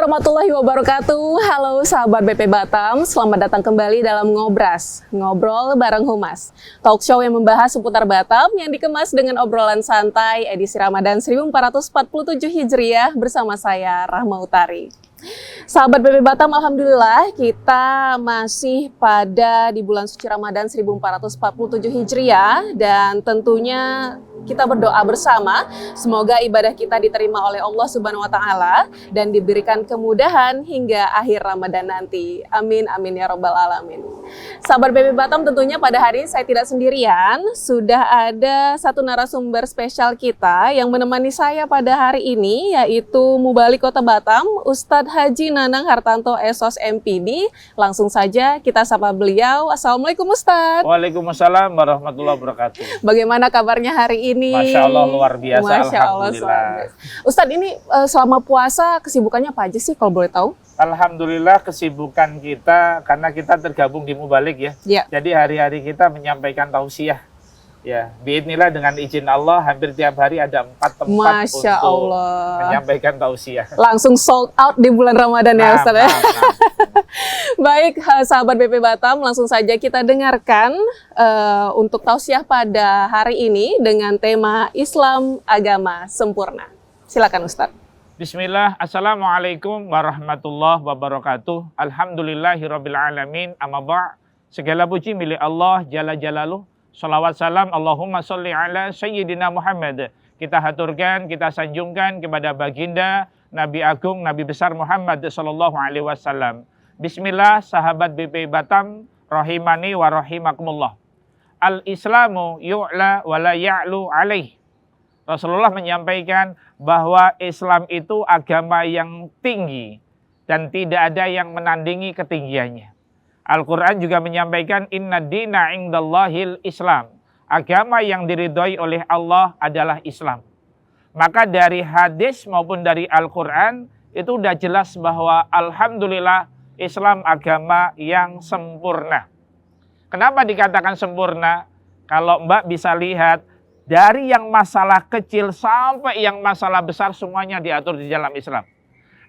warahmatullahi wabarakatuh. Halo sahabat BP Batam, selamat datang kembali dalam Ngobras, Ngobrol bareng Humas. Talk show yang membahas seputar Batam yang dikemas dengan obrolan santai edisi Ramadan 1447 Hijriah bersama saya Rahma Utari. Sahabat BP Batam, alhamdulillah kita masih pada di bulan suci Ramadan 1447 Hijriah dan tentunya kita berdoa bersama semoga ibadah kita diterima oleh Allah Subhanahu wa taala dan diberikan kemudahan hingga akhir Ramadan nanti. Amin amin ya rabbal alamin. Sahabat BP Batam, tentunya pada hari ini saya tidak sendirian, sudah ada satu narasumber spesial kita yang menemani saya pada hari ini, yaitu Mubalik Kota Batam, Ustadz Haji Nanang Hartanto SOS MPD. Langsung saja kita sapa beliau. Assalamualaikum Ustadz. Waalaikumsalam warahmatullahi wabarakatuh. Bagaimana kabarnya hari ini? Masya Allah luar biasa. Masya Allah, alhamdulillah. Ustadz, ini selama puasa kesibukannya apa aja sih kalau boleh tahu? Alhamdulillah kesibukan kita karena kita tergabung di Mubalik ya. Jadi hari-hari kita menyampaikan tausiah. Ya, biidznillah dengan izin Allah hampir tiap hari ada 4 tempat Masya untuk Allah. menyampaikan tausiah. Langsung sold out di bulan Ramadan ya Ustadz ya. Baik, sahabat BP Batam, langsung saja kita dengarkan untuk tausiah pada hari ini dengan tema Islam Agama Sempurna. Silakan Ustadz. Bismillah, Assalamualaikum warahmatullahi wabarakatuh. Alhamdulillahirabbil alamin. Amma ba', segala puji milik Allah Jalla Jalaluh. Shalawat salam Allahumma sholli ala Sayyidina Muhammad. Kita haturkan, kita sanjungkan kepada baginda Nabi Agung, Nabi Besar Muhammad sallallahu alaihi wasallam. Bismillah, sahabat BP Batam, rahimani wa rahimakumullah. Al-Islamu yu'la wa la ya'lu alaih. Rasulullah menyampaikan bahwa Islam itu agama yang tinggi dan tidak ada yang menandingi ketinggiannya. Al-Quran juga menyampaikan inna dina indallahil Islam. Agama yang diridhoi oleh Allah adalah Islam. Maka dari hadis maupun dari Al-Quran itu sudah jelas bahwa alhamdulillah Islam agama yang sempurna. Kenapa dikatakan sempurna? Kalau Mbak bisa lihat dari yang masalah kecil sampai yang masalah besar semuanya diatur di dalam Islam.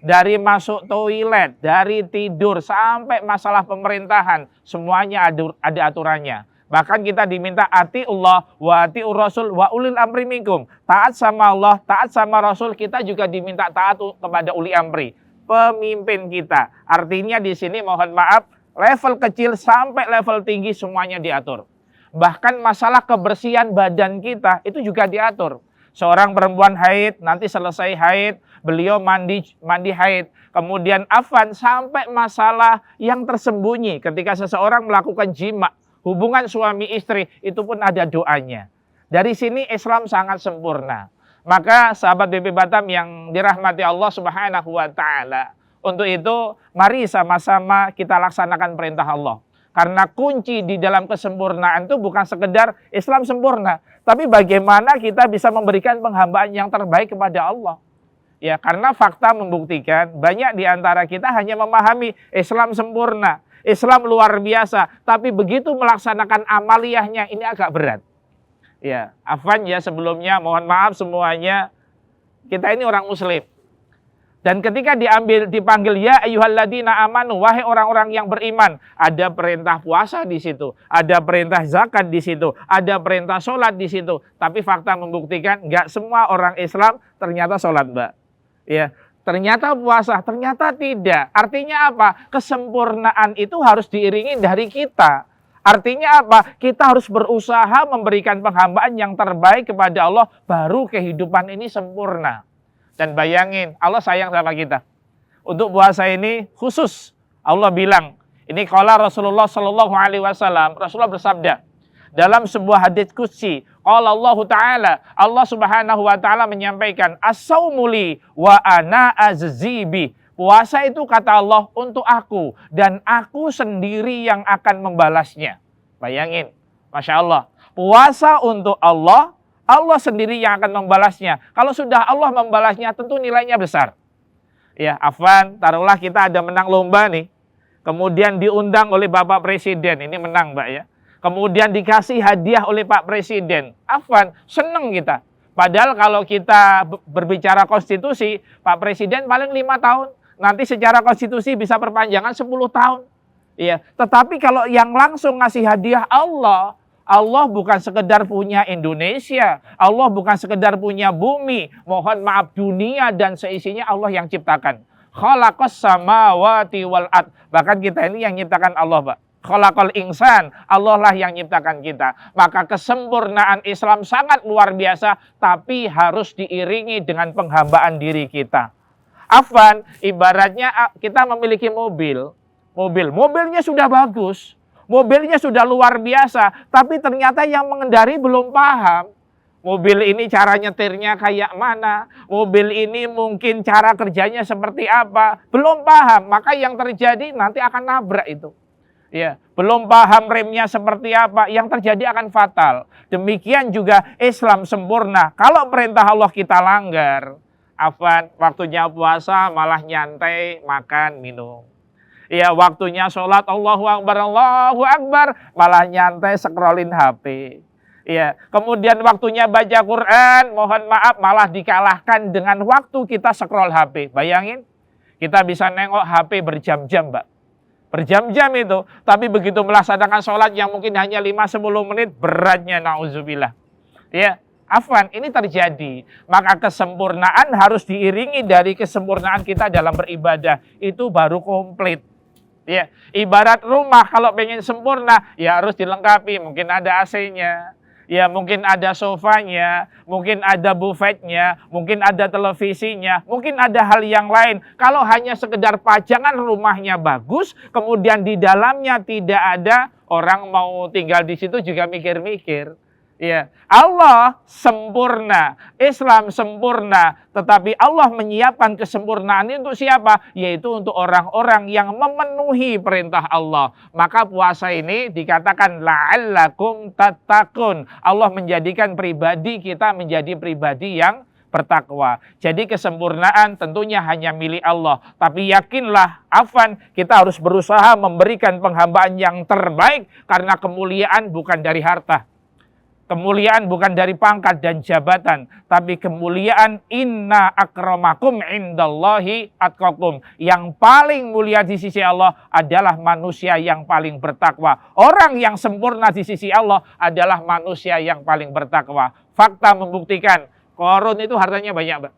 Dari masuk toilet, dari tidur, sampai masalah pemerintahan, semuanya ada aturannya. Bahkan kita diminta atiullah wa atiur rasul wa ulil amri minkum. Taat sama Allah, taat sama Rasul, kita juga diminta taat kepada uli amri, pemimpin kita. Artinya di sini mohon maaf, level kecil sampai level tinggi semuanya diatur. Bahkan masalah kebersihan badan kita itu juga diatur. Seorang perempuan haid, nanti selesai haid, beliau mandi haid. Kemudian afan sampai masalah yang tersembunyi ketika seseorang melakukan jima, hubungan suami istri, itu pun ada doanya. Dari sini Islam sangat sempurna. Maka sahabat BP Batam yang dirahmati Allah Subhanahu wa taala, untuk itu mari sama-sama kita laksanakan perintah Allah. Karena kunci di dalam kesempurnaan itu bukan sekedar Islam sempurna, tapi bagaimana kita bisa memberikan penghambaan yang terbaik kepada Allah. Ya, karena fakta membuktikan banyak di antara kita hanya memahami Islam sempurna, Islam luar biasa, tapi begitu melaksanakan amaliyahnya ini agak berat. Ya, afwan ya sebelumnya, mohon maaf semuanya, kita ini orang muslim. Dan ketika dipanggil ya ayyuhalladzina amanu, wahai orang-orang yang beriman, ada perintah puasa di situ, ada perintah zakat di situ, ada perintah sholat di situ. Tapi fakta membuktikan nggak semua orang Islam ternyata sholat, Mbak. Ya, ternyata puasa, ternyata tidak. Artinya apa? Kesempurnaan itu harus diiringi dari kita. Artinya apa? Kita harus berusaha memberikan penghambaan yang terbaik kepada Allah, baru kehidupan ini sempurna. Dan bayangin, Allah sayang sama kita. Untuk puasa ini khusus, Allah bilang, ini qala Rasulullah sallallahu alaihi wasallam, Rasulullah bersabda dalam sebuah hadits qudsi, qala Allah Ta'ala, Allah Subhanahu wa taala menyampaikan, as-saumu li wa ana azzibi. Puasa itu kata Allah untuk aku dan aku sendiri yang akan membalasnya. Bayangin, Masya Allah, puasa untuk Allah, Allah sendiri yang akan membalasnya. Kalau sudah Allah membalasnya, tentu nilainya besar. Ya, afwan, taruhlah kita ada menang lomba nih. Kemudian diundang oleh Bapak Presiden, ini menang Mbak ya. Kemudian dikasih hadiah oleh Pak Presiden. Afwan, seneng kita. Padahal kalau kita berbicara konstitusi, Pak Presiden paling 5 tahun. nanti secara konstitusi bisa perpanjangan 10 tahun. Iya, tetapi kalau yang langsung ngasih hadiah Allah, Allah bukan sekedar punya Indonesia, Allah bukan sekedar punya bumi, mohon maaf dunia dan seisinya Allah yang ciptakan. Khalaqas samawati wal ard. Bahkan kita ini yang ciptakan Allah, Pak. Khalaqal insan, Allah lah yang ciptakan kita. Maka kesempurnaan Islam sangat luar biasa, tapi harus diiringi dengan penghambaan diri kita. Afwan, ibaratnya kita memiliki mobilnya sudah bagus, mobilnya sudah luar biasa, tapi ternyata yang mengendari belum paham. Mobil ini cara nyetirnya kayak mana, mobil ini mungkin cara kerjanya seperti apa, belum paham, maka yang terjadi nanti akan nabrak itu. Ya, belum paham remnya seperti apa, yang terjadi akan fatal. Demikian juga Islam sempurna. Kalau perintah Allah kita langgar, afwan, waktunya puasa malah nyantai, makan, minum. Ya, waktunya sholat Allahu Akbar, malah nyantai scrollin HP. Ya, kemudian waktunya baca Quran, mohon maaf malah dikalahkan dengan waktu kita scroll HP. Bayangin, kita bisa nengok HP berjam-jam, Mbak. Berjam-jam itu, tapi begitu melaksanakan sholat yang mungkin hanya 5-10 menit, beratnya na'udzubillah. Ya, afwan, ini terjadi. Maka kesempurnaan harus diiringi dari kesempurnaan kita dalam beribadah. Itu baru komplit. Ya, ibarat rumah kalau pengen sempurna, ya harus dilengkapi. Mungkin ada AC-nya, ya mungkin ada sofanya, mungkin ada buffetnya, mungkin ada televisinya, mungkin ada hal yang lain. Kalau hanya sekedar pajangan rumahnya bagus, kemudian di dalamnya tidak ada, orang mau tinggal di situ juga mikir-mikir. Ya, Allah sempurna, Islam sempurna, tetapi Allah menyiapkan kesempurnaan ini untuk siapa? Yaitu untuk orang-orang yang memenuhi perintah Allah. Maka puasa ini dikatakan la'allakum tattaqun. Allah menjadikan pribadi kita menjadi pribadi yang bertakwa. Jadi kesempurnaan tentunya hanya milik Allah. Tapi yakinlah, afwan, kita harus berusaha memberikan penghambaan yang terbaik karena kemuliaan bukan dari harta. Kemuliaan bukan dari pangkat dan jabatan, tapi kemuliaan inna akramakum indallahi atqakum. Yang paling mulia di sisi Allah adalah manusia yang paling bertakwa. Orang yang sempurna di sisi Allah adalah manusia yang paling bertakwa. Fakta membuktikan, Qarun itu hartanya banyak, Mbak.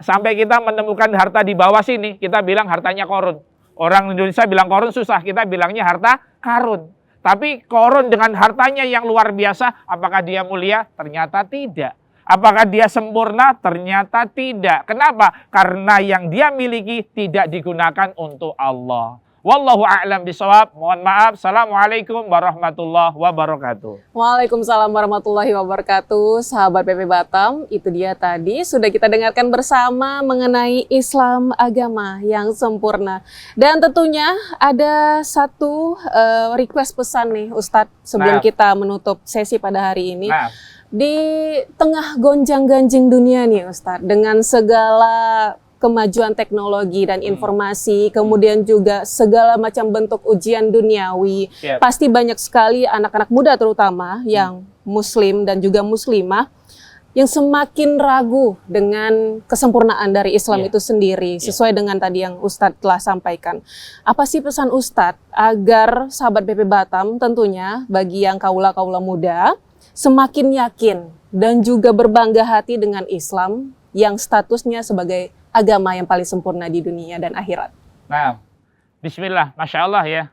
Sampai kita menemukan harta di bawah sini, kita bilang hartanya Qarun. Orang Indonesia bilang Qarun susah, kita bilangnya harta karun. Tapi Qarun dengan hartanya yang luar biasa, apakah dia mulia? Ternyata tidak. Apakah dia sempurna? Ternyata tidak. Kenapa? Karena yang dia miliki tidak digunakan untuk Allah. Wallahu a'lam bishawab. Mohon maaf. Assalamualaikum warahmatullahi wabarakatuh. Waalaikumsalam warahmatullahi wabarakatuh. Sahabat BP Batam, itu dia tadi sudah kita dengarkan bersama mengenai Islam agama yang sempurna. Dan tentunya ada satu request pesan nih Ustadz sebelum kita menutup sesi pada hari ini. Di tengah gonjang-ganjing dunia nih Ustadz, dengan segala kemajuan teknologi dan informasi, kemudian juga segala macam bentuk ujian duniawi. Pasti banyak sekali anak-anak muda terutama yang muslim dan juga muslimah yang semakin ragu dengan kesempurnaan dari Islam itu sendiri, sesuai dengan tadi yang Ustadz telah sampaikan. Apa sih pesan Ustadz agar sahabat BP Batam tentunya bagi yang kaula-kaula muda semakin yakin dan juga berbangga hati dengan Islam yang statusnya sebagai agama yang paling sempurna di dunia dan akhirat. Nah, bismillah, Masya Allah ya.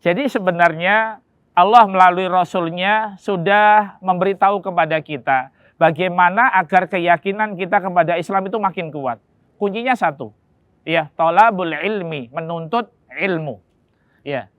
Jadi sebenarnya Allah melalui Rasulnya sudah memberitahu kepada kita bagaimana agar keyakinan kita kepada Islam itu makin kuat. Kuncinya satu, ya, thalabul ilmi, menuntut ilmu. Ya,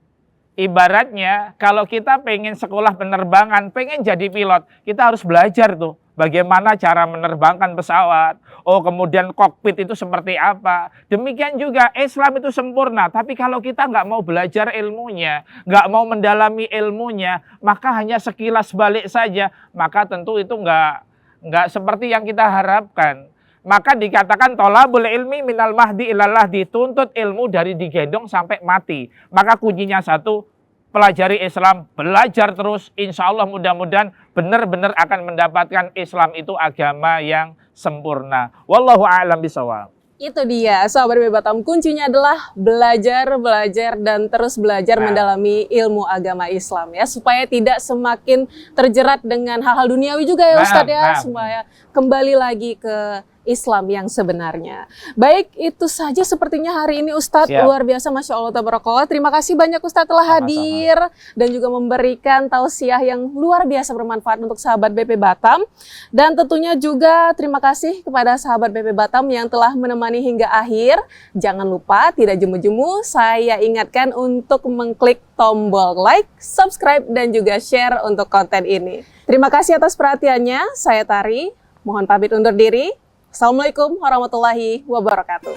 ibaratnya kalau kita pengen sekolah penerbangan, pengen jadi pilot, kita harus belajar tuh bagaimana cara menerbangkan pesawat. Oh, kemudian kokpit itu seperti apa. Demikian juga Islam itu sempurna. Tapi kalau kita nggak mau belajar ilmunya, nggak mau mendalami ilmunya, maka hanya sekilas balik saja, maka tentu itu nggak seperti yang kita harapkan. Maka dikatakan thalabul ilmi minal mahdi ilallah, dituntut ilmu dari digendong sampai mati. Maka kuncinya satu, pelajari Islam, belajar terus, insya Allah mudah-mudahan benar-benar akan mendapatkan Islam itu agama yang sempurna. Wallahu a'lam bishawab. Itu dia, sahabat BP Batam, kuncinya adalah belajar, dan terus belajar mendalami ilmu agama Islam ya, supaya tidak semakin terjerat dengan hal-hal duniawi juga ya Ustadz ya, supaya kembali lagi ke Islam yang sebenarnya. Baik, itu saja sepertinya hari ini Ustadz. Luar biasa, Masya Allah, tabarakallah. Terima kasih banyak Ustadz telah hadir dan juga memberikan tausiah yang luar biasa bermanfaat untuk sahabat BP Batam. Dan tentunya juga terima kasih kepada sahabat BP Batam yang telah menemani hingga akhir. Jangan lupa, tidak jemu-jemu, saya ingatkan untuk mengklik tombol like, subscribe, dan juga share untuk konten ini. Terima kasih atas perhatiannya. Saya Tari, mohon pamit undur diri. Assalamualaikum warahmatullahi wabarakatuh.